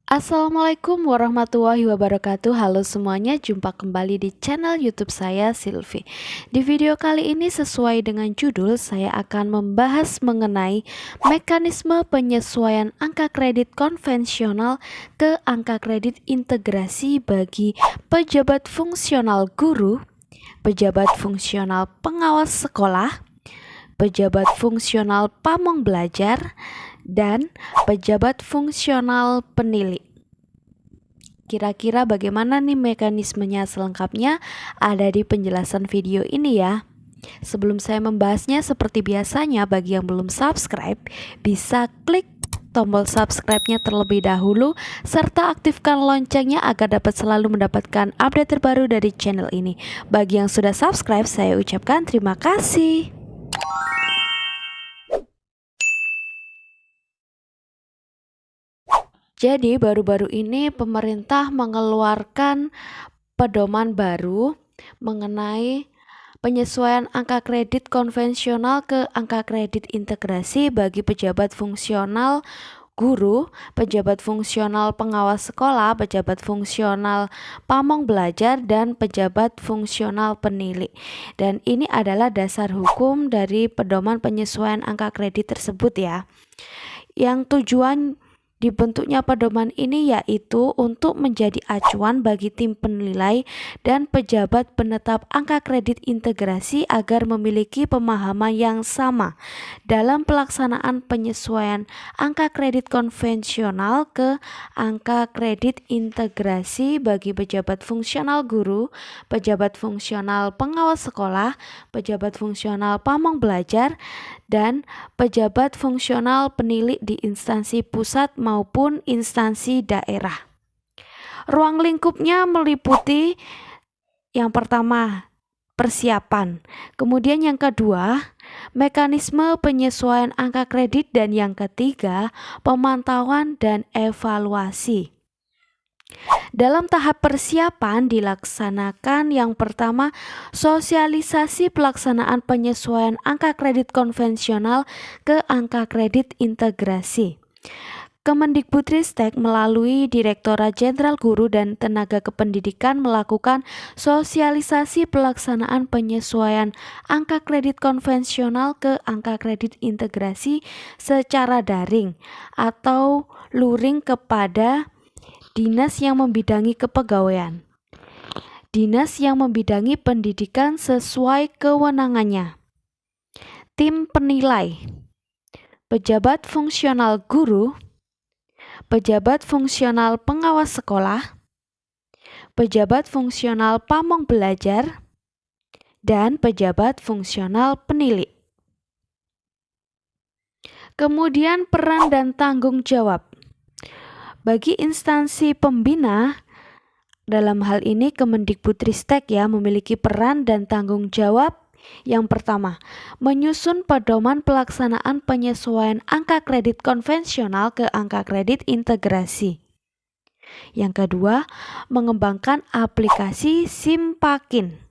Assalamualaikum warahmatullahi wabarakatuh. Halo semuanya, jumpa kembali di channel YouTube saya, Silvi. Di video kali ini sesuai dengan judul, saya akan membahas mengenai mekanisme penyesuaian angka kredit konvensional ke angka kredit integrasi bagi pejabat fungsional guru, pejabat fungsional pengawas sekolah, pejabat fungsional pamong belajar, dan pejabat fungsional penilai. Kira-kira bagaimana nih mekanismenya selengkapnya ada di penjelasan video ini ya. Sebelum saya membahasnya, seperti biasanya bagi yang belum subscribe, bisa klik tombol subscribe-nya terlebih dahulu serta aktifkan loncengnya agar dapat selalu mendapatkan update terbaru dari channel ini. Bagi yang sudah subscribe, saya ucapkan terima kasih. Jadi baru-baru ini pemerintah mengeluarkan pedoman baru mengenai penyesuaian angka kredit konvensional ke angka kredit integrasi bagi pejabat fungsional guru, pejabat fungsional pengawas sekolah, pejabat fungsional pamong belajar, dan pejabat fungsional penilai. Dan ini adalah dasar hukum dari pedoman penyesuaian angka kredit tersebut ya. Yang tujuan dibentuknya pedoman ini yaitu untuk menjadi acuan bagi tim penilai dan pejabat penetap angka kredit integrasi agar memiliki pemahaman yang sama dalam pelaksanaan penyesuaian angka kredit konvensional ke angka kredit integrasi bagi pejabat fungsional guru, pejabat fungsional pengawas sekolah, pejabat fungsional pamong belajar, dan pejabat fungsional penilai di instansi pusat maupun instansi daerah. Ruang lingkupnya meliputi yang pertama, persiapan. Kemudian yang kedua, mekanisme penyesuaian angka kredit, dan yang ketiga, pemantauan dan evaluasi. Dalam tahap persiapan dilaksanakan yang pertama, sosialisasi pelaksanaan penyesuaian angka kredit konvensional ke angka kredit integrasi. Kemendikbudristek melalui Direktorat Jenderal Guru dan Tenaga Kependidikan melakukan sosialisasi pelaksanaan penyesuaian angka kredit konvensional ke angka kredit integrasi secara daring atau luring kepada dinas yang membidangi kepegawaian, dinas yang membidangi pendidikan sesuai kewenangannya, tim penilai, pejabat fungsional guru, pejabat fungsional pengawas sekolah, pejabat fungsional pamong belajar, dan pejabat fungsional penilai. Kemudian peran dan tanggung jawab. Bagi instansi pembina, dalam hal ini Kemendikbudristek ya, memiliki peran dan tanggung jawab. Yang pertama, menyusun pedoman pelaksanaan penyesuaian angka kredit konvensional ke angka kredit integrasi. Yang kedua, mengembangkan aplikasi Simpakin.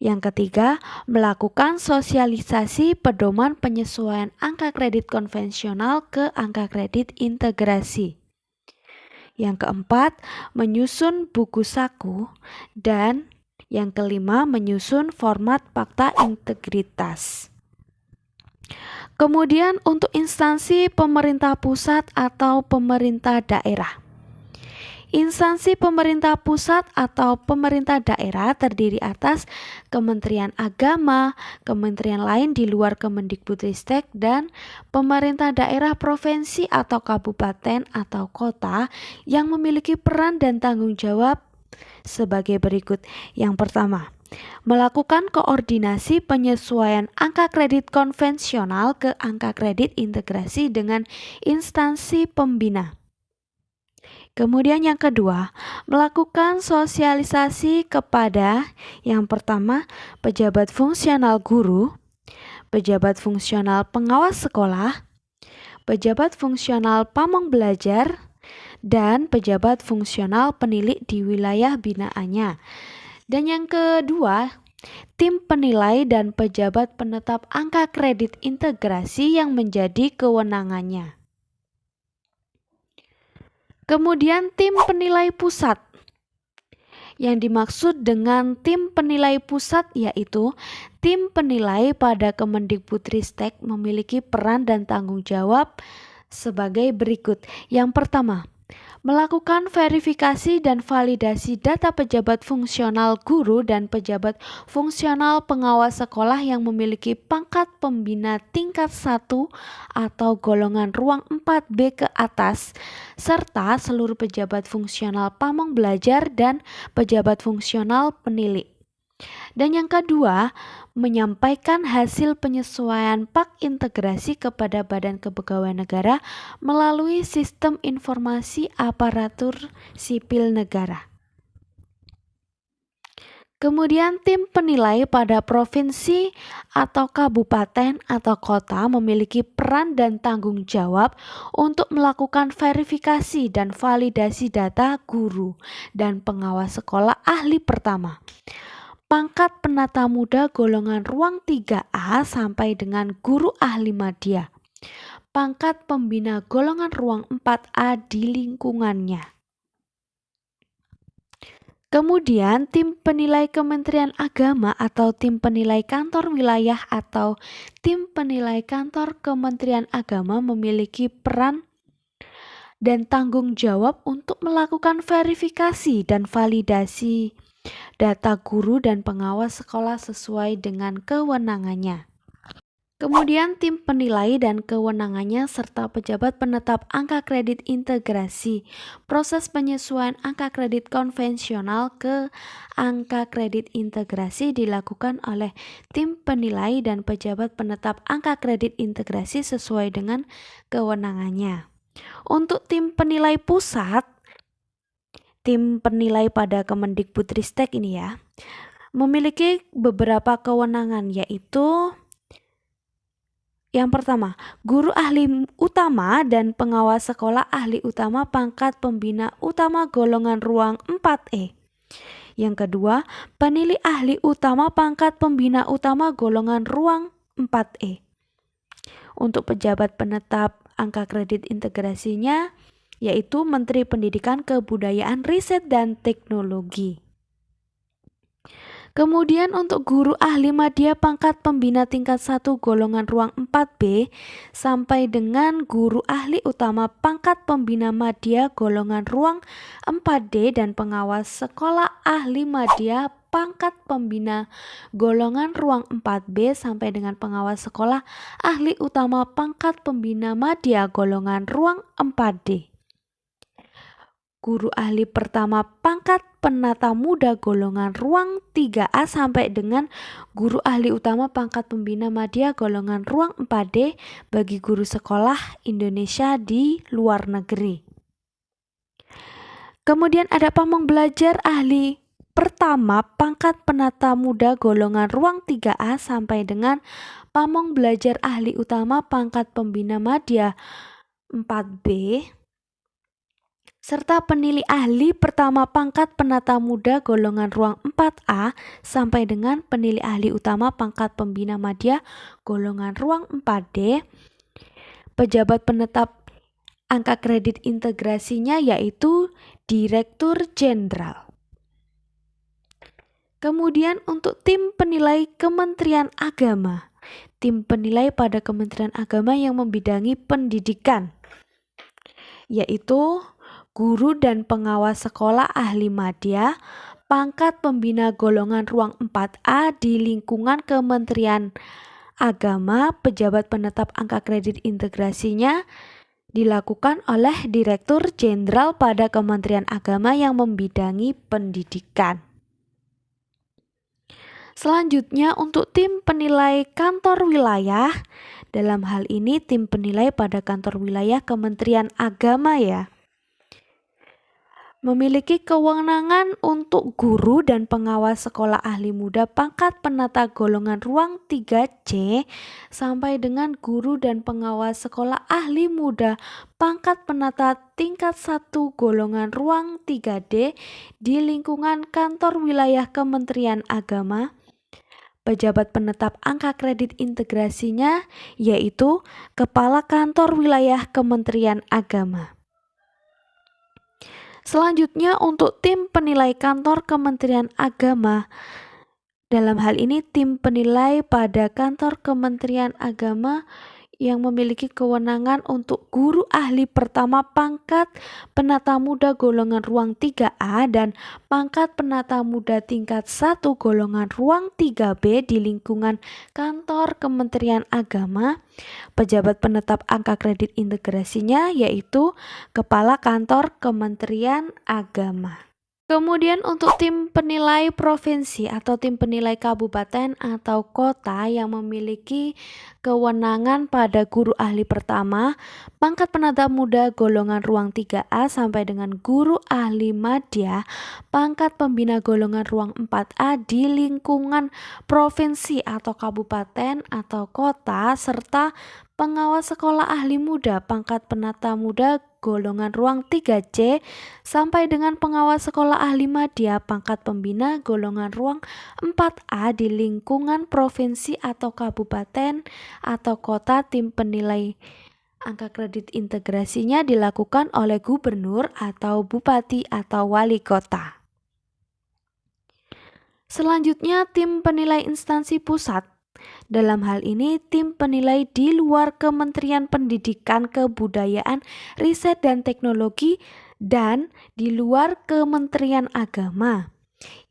Yang ketiga, melakukan sosialisasi pedoman penyesuaian angka kredit konvensional ke angka kredit integrasi. Yang keempat, menyusun buku saku. Dan yang kelima, menyusun format fakta integritas. Kemudian untuk instansi pemerintah pusat atau pemerintah daerah. Instansi pemerintah pusat atau pemerintah daerah terdiri atas Kementerian Agama, kementerian lain di luar Kemendikbudristek, dan pemerintah daerah provinsi atau kabupaten atau kota yang memiliki peran dan tanggung jawab sebagai berikut. Yang pertama, melakukan koordinasi penyesuaian angka kredit konvensional ke angka kredit integrasi dengan instansi pembina. Kemudian yang kedua, melakukan sosialisasi kepada yang pertama, pejabat fungsional guru, pejabat fungsional pengawas sekolah, pejabat fungsional pamong belajar, dan pejabat fungsional penilai di wilayah binaannya. Dan yang kedua, tim penilai dan pejabat penetap angka kredit integrasi yang menjadi kewenangannya. Kemudian tim penilai pusat. Yang dimaksud dengan tim penilai pusat yaitu tim penilai pada Kemendikbudristek memiliki peran dan tanggung jawab sebagai berikut. Yang pertama, melakukan verifikasi dan validasi data pejabat fungsional guru dan pejabat fungsional pengawas sekolah yang memiliki pangkat pembina tingkat 1 atau golongan ruang 4B ke atas, serta seluruh pejabat fungsional pamong belajar dan pejabat fungsional penilai. Dan yang kedua, menyampaikan hasil penyesuaian pak integrasi kepada Badan Kepegawaian Negara melalui Sistem Informasi Aparatur Sipil Negara. Kemudian tim penilai pada provinsi atau kabupaten atau kota memiliki peran dan tanggung jawab untuk melakukan verifikasi dan validasi data guru dan pengawas sekolah ahli pertama. Pangkat penata muda golongan ruang 3A sampai dengan guru ahli madya. Pangkat pembina golongan ruang 4A di lingkungannya. Kemudian tim penilai Kementerian Agama atau tim penilai kantor wilayah atau tim penilai kantor Kementerian Agama memiliki peran dan tanggung jawab untuk melakukan verifikasi dan validasi data guru dan pengawas sekolah sesuai dengan kewenangannya. Kemudian tim penilai dan kewenangannya serta pejabat penetap angka kredit integrasi. Proses penyesuaian angka kredit konvensional ke angka kredit integrasi dilakukan oleh tim penilai dan pejabat penetap angka kredit integrasi sesuai dengan kewenangannya. Untuk tim penilai pusat, tim penilai pada Kemendikbudristek ini ya, memiliki beberapa kewenangan yaitu yang pertama, guru ahli utama dan pengawas sekolah ahli utama pangkat pembina utama golongan ruang 4E. Yang kedua, penilai ahli utama pangkat pembina utama golongan ruang 4E. Untuk pejabat penetap angka kredit integrasinya yaitu Menteri Pendidikan, Kebudayaan, Riset, dan Teknologi. Kemudian untuk guru ahli madya pangkat pembina tingkat 1 golongan ruang 4B sampai dengan guru ahli utama pangkat pembina madya golongan ruang 4D dan pengawas sekolah ahli madya pangkat pembina golongan ruang 4B sampai dengan pengawas sekolah ahli utama pangkat pembina madya golongan ruang 4D. Guru ahli pertama pangkat penata muda golongan ruang 3A sampai dengan guru ahli utama pangkat pembina madya golongan ruang 4D bagi guru sekolah Indonesia di luar negeri. Kemudian ada pamong belajar ahli pertama pangkat penata muda golongan ruang 3A sampai dengan pamong belajar ahli utama pangkat pembina madya 4B serta penilai ahli pertama pangkat penata muda golongan ruang 4A sampai dengan penilai ahli utama pangkat pembina madya golongan ruang 4D. Pejabat penetap angka kredit integrasinya yaitu Direktur Jenderal. Kemudian untuk tim penilai Kementerian Agama. Tim penilai pada Kementerian Agama yang membidangi pendidikan yaitu guru dan pengawas sekolah ahli madya, pangkat pembina golongan ruang 4A di lingkungan Kementerian Agama, pejabat penetap angka kredit integrasinya dilakukan oleh Direktur Jenderal pada Kementerian Agama yang membidangi pendidikan. Selanjutnya untuk tim penilai kantor wilayah, dalam hal ini tim penilai pada kantor wilayah Kementerian Agama ya, memiliki kewenangan untuk guru dan pengawas sekolah ahli muda pangkat penata golongan ruang 3C sampai dengan guru dan pengawas sekolah ahli muda pangkat penata tingkat 1 golongan ruang 3D di lingkungan kantor wilayah Kementerian Agama. Pejabat penetap angka kredit integrasinya yaitu Kepala Kantor Wilayah Kementerian Agama. Selanjutnya untuk tim penilai kantor Kementerian Agama. Dalam hal ini tim penilai pada kantor Kementerian Agama yang memiliki kewenangan untuk guru ahli pertama pangkat penata muda golongan ruang 3A dan pangkat penata muda tingkat 1 golongan ruang 3B di lingkungan kantor Kementerian Agama. Pejabat penetap angka kredit integrasinya yaitu Kepala Kantor Kementerian Agama. Kemudian untuk tim penilai provinsi atau tim penilai kabupaten atau kota yang memiliki kewenangan pada guru ahli pertama, pangkat penata muda golongan ruang 3A sampai dengan guru ahli madya, pangkat pembina golongan ruang 4A di lingkungan provinsi atau kabupaten atau kota, serta pengawas sekolah ahli muda pangkat penata muda golongan ruang 3C sampai dengan pengawas sekolah ahli madya pangkat pembina golongan ruang 4A di lingkungan provinsi atau kabupaten atau kota. Tim penilai angka kredit integrasinya dilakukan oleh gubernur atau bupati atau wali kota. Selanjutnya tim penilai instansi pusat. Dalam hal ini, tim penilai di luar Kementerian Pendidikan, Kebudayaan, Riset dan Teknologi dan di luar Kementerian Agama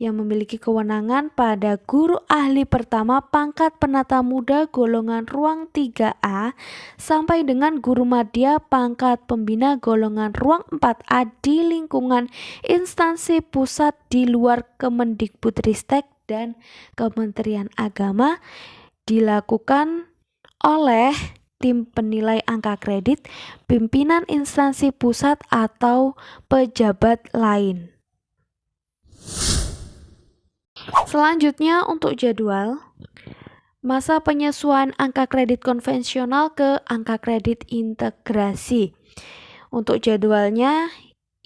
yang memiliki kewenangan pada guru ahli pertama pangkat penata muda golongan ruang 3A sampai dengan guru madya pangkat pembina golongan ruang 4A di lingkungan instansi pusat di luar Kemendikbudristek dan Kementerian Agama dilakukan oleh tim penilai angka kredit, pimpinan instansi pusat atau pejabat lain. Selanjutnya untuk jadwal masa penyesuaian angka kredit konvensional ke angka kredit integrasi. Untuk jadwalnya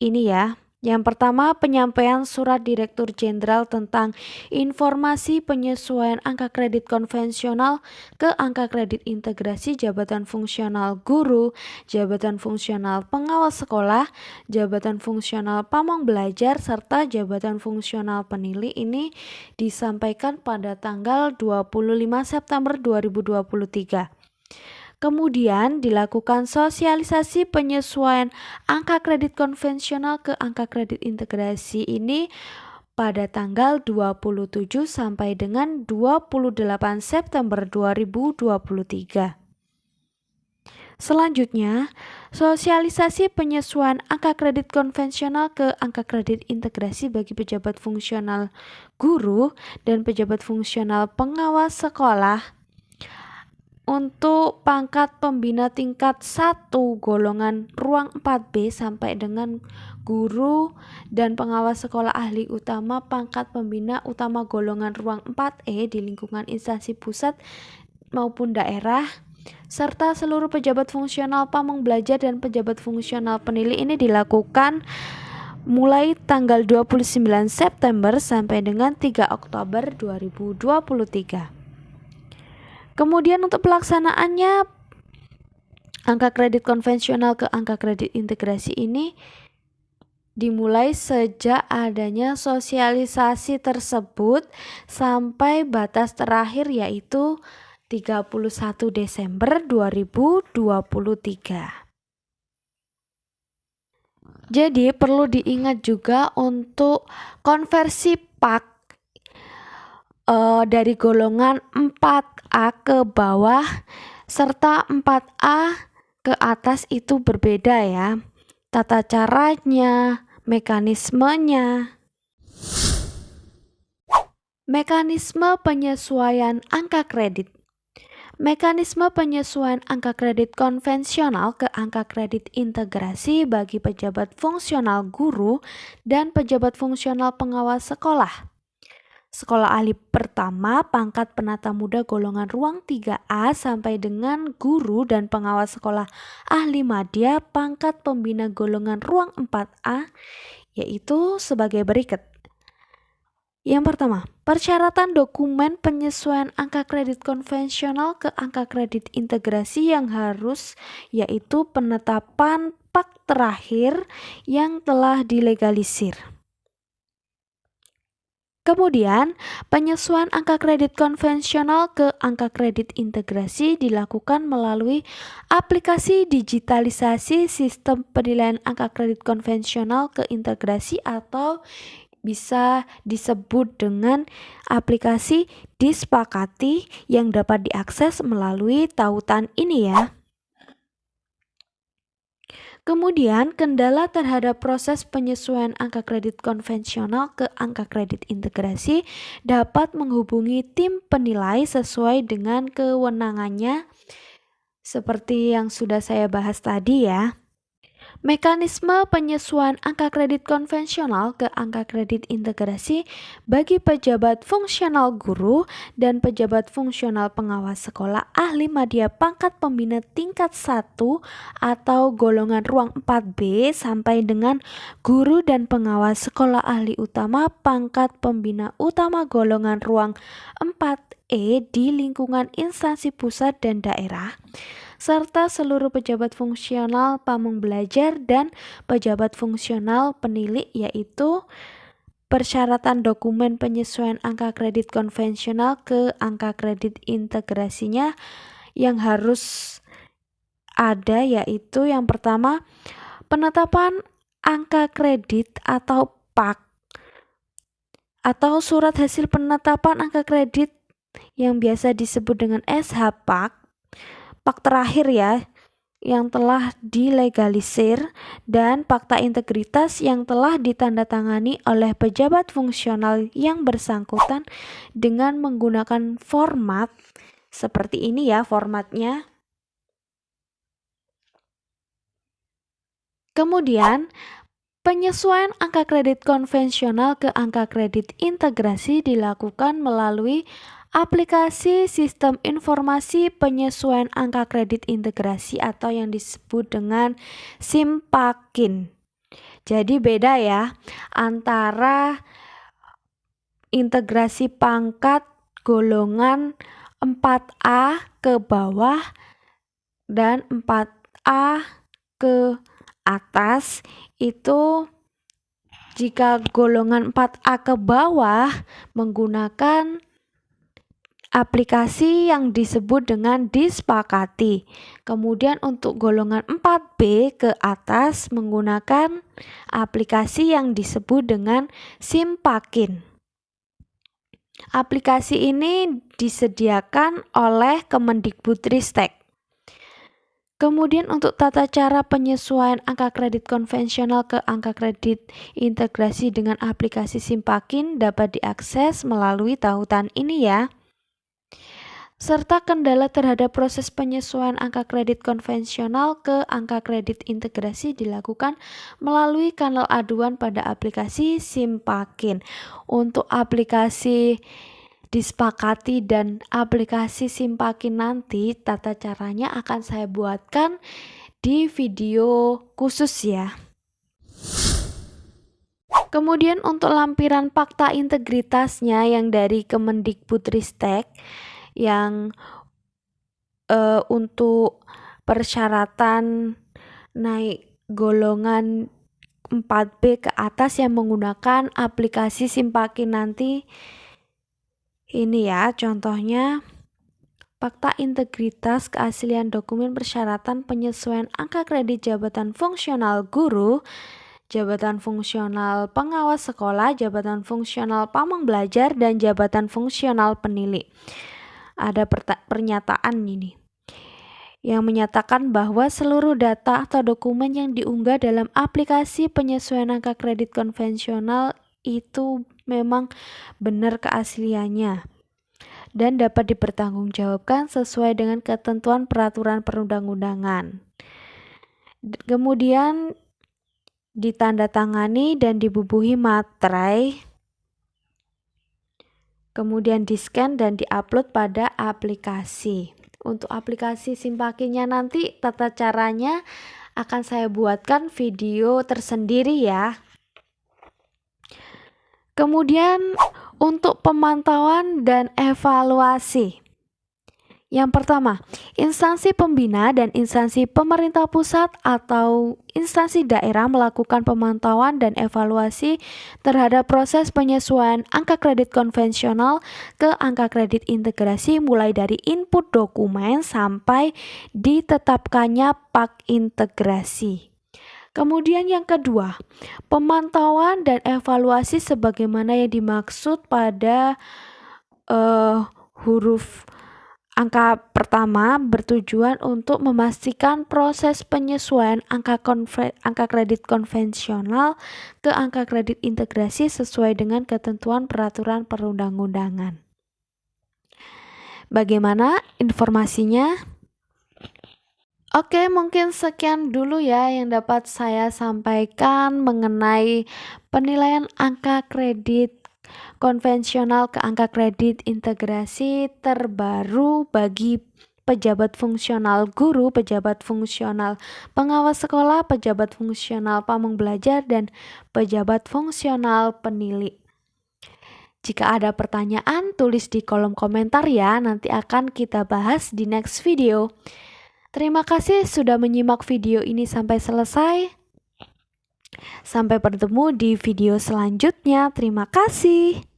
ini ya. Yang pertama, penyampaian surat Direktur Jenderal tentang informasi penyesuaian angka kredit konvensional ke angka kredit integrasi jabatan fungsional guru, jabatan fungsional pengawas sekolah, jabatan fungsional pamong belajar, serta jabatan fungsional penilai ini disampaikan pada tanggal 25 September 2023. Kemudian dilakukan sosialisasi penyesuaian angka kredit konvensional ke angka kredit integrasi ini pada tanggal 27 sampai dengan 28 September 2023. Selanjutnya, sosialisasi penyesuaian angka kredit konvensional ke angka kredit integrasi bagi pejabat fungsional guru dan pejabat fungsional pengawas sekolah untuk pangkat pembina tingkat 1 golongan ruang 4B sampai dengan guru dan pengawas sekolah ahli utama pangkat pembina utama golongan ruang 4E di lingkungan instansi pusat maupun daerah, serta seluruh pejabat fungsional pamong belajar dan pejabat fungsional penilai ini dilakukan mulai tanggal 29 September sampai dengan 3 Oktober 2023. Kemudian untuk pelaksanaannya, angka kredit konvensional ke angka kredit integrasi ini dimulai sejak adanya sosialisasi tersebut sampai batas terakhir yaitu 31 Desember 2023. Jadi perlu diingat juga untuk konversi PAK dari golongan 4A ke bawah serta 4A ke atas itu berbeda ya. Tata caranya, mekanismenya. Mekanisme penyesuaian angka kredit. Mekanisme penyesuaian angka kredit konvensional ke angka kredit integrasi bagi pejabat fungsional guru dan pejabat fungsional pengawas sekolah. Sekolah ahli pertama pangkat penata muda golongan ruang 3A sampai dengan guru dan pengawas sekolah ahli madya pangkat pembina golongan ruang 4A yaitu sebagai berikut. Yang pertama, persyaratan dokumen penyesuaian angka kredit konvensional ke angka kredit integrasi yang harus, yaitu penetapan PAK terakhir yang telah dilegalisir. Kemudian, penyesuaian angka kredit konvensional ke angka kredit integrasi dilakukan melalui aplikasi digitalisasi sistem penilaian angka kredit konvensional ke integrasi atau bisa disebut dengan aplikasi disepakati yang dapat diakses melalui tautan ini ya. Kemudian, kendala terhadap proses penyesuaian angka kredit konvensional ke angka kredit integrasi dapat menghubungi tim penilai sesuai dengan kewenangannya seperti yang sudah saya bahas tadi ya. Mekanisme penyesuaian angka kredit konvensional ke angka kredit integrasi bagi pejabat fungsional guru dan pejabat fungsional pengawas sekolah ahli madya pangkat pembina tingkat 1 atau golongan ruang 4B sampai dengan guru dan pengawas sekolah ahli utama pangkat pembina utama golongan ruang 4E di lingkungan instansi pusat dan daerah, serta seluruh pejabat fungsional pamong belajar dan pejabat fungsional penilik, yaitu persyaratan dokumen penyesuaian angka kredit konvensional ke angka kredit integrasinya yang harus ada, yaitu yang pertama, penetapan angka kredit atau PAK atau surat hasil penetapan angka kredit yang biasa disebut dengan SH-PAK, PAK terakhir ya, yang telah dilegalisir, dan fakta integritas yang telah ditandatangani oleh pejabat fungsional yang bersangkutan dengan menggunakan format seperti ini ya formatnya. Kemudian, penyesuaian angka kredit konvensional ke angka kredit integrasi dilakukan melalui aplikasi sistem informasi penyesuaian angka kredit integrasi atau yang disebut dengan Simpakin. Jadi beda ya antara integrasi pangkat golongan 4A ke bawah dan 4A ke atas. Itu jika golongan 4A ke bawah menggunakan aplikasi yang disebut dengan disepakati. Kemudian untuk golongan 4B ke atas menggunakan aplikasi yang disebut dengan Simpakin. Aplikasi ini disediakan oleh Kemendikbudristek. Kemudian untuk tata cara penyesuaian angka kredit konvensional ke angka kredit integrasi dengan aplikasi Simpakin dapat diakses melalui tautan ini ya. Serta kendala terhadap proses penyesuaian angka kredit konvensional ke angka kredit integrasi dilakukan melalui kanal aduan pada aplikasi Simpakin. Untuk aplikasi disepakati dan aplikasi Simpakin nanti tata caranya akan saya buatkan di video khusus ya. Kemudian untuk lampiran fakta integritasnya yang dari Kemendikbudristek yang untuk persyaratan naik golongan 4B ke atas yang menggunakan aplikasi Simpakin nanti ini ya contohnya. Fakta integritas keaslian dokumen persyaratan penyesuaian angka kredit jabatan fungsional guru, jabatan fungsional pengawas sekolah, jabatan fungsional pamong belajar, dan jabatan fungsional penilik. Ada pernyataan ini yang menyatakan bahwa seluruh data atau dokumen yang diunggah dalam aplikasi penyesuaian angka kredit konvensional itu memang benar keasliannya dan dapat dipertanggungjawabkan sesuai dengan ketentuan peraturan perundang-undangan. Kemudian ditandatangani dan dibubuhi materai, kemudian di-scan dan di-upload pada aplikasi. Untuk aplikasi Simpakinnya nanti tata caranya akan saya buatkan video tersendiri ya. Kemudian untuk pemantauan dan evaluasi. Yang pertama, instansi pembina dan instansi pemerintah pusat atau instansi daerah melakukan pemantauan dan evaluasi terhadap proses penyesuaian angka kredit konvensional ke angka kredit integrasi mulai dari input dokumen sampai ditetapkannya pak integrasi. Kemudian yang kedua, pemantauan dan evaluasi sebagaimana yang dimaksud pada huruf angka pertama bertujuan untuk memastikan proses penyesuaian angka kredit konvensional ke angka kredit integrasi sesuai dengan ketentuan peraturan perundang-undangan. Bagaimana informasinya? Oke, mungkin sekian dulu ya yang dapat saya sampaikan mengenai penilaian angka kredit konvensional ke angka kredit integrasi terbaru bagi pejabat fungsional guru, pejabat fungsional pengawas sekolah, pejabat fungsional pamong belajar, dan pejabat fungsional penilai. Jika ada pertanyaan, tulis di kolom komentar ya, nanti akan kita bahas di next video. Terima kasih sudah menyimak video ini sampai selesai. Sampai bertemu di video selanjutnya. Terima kasih.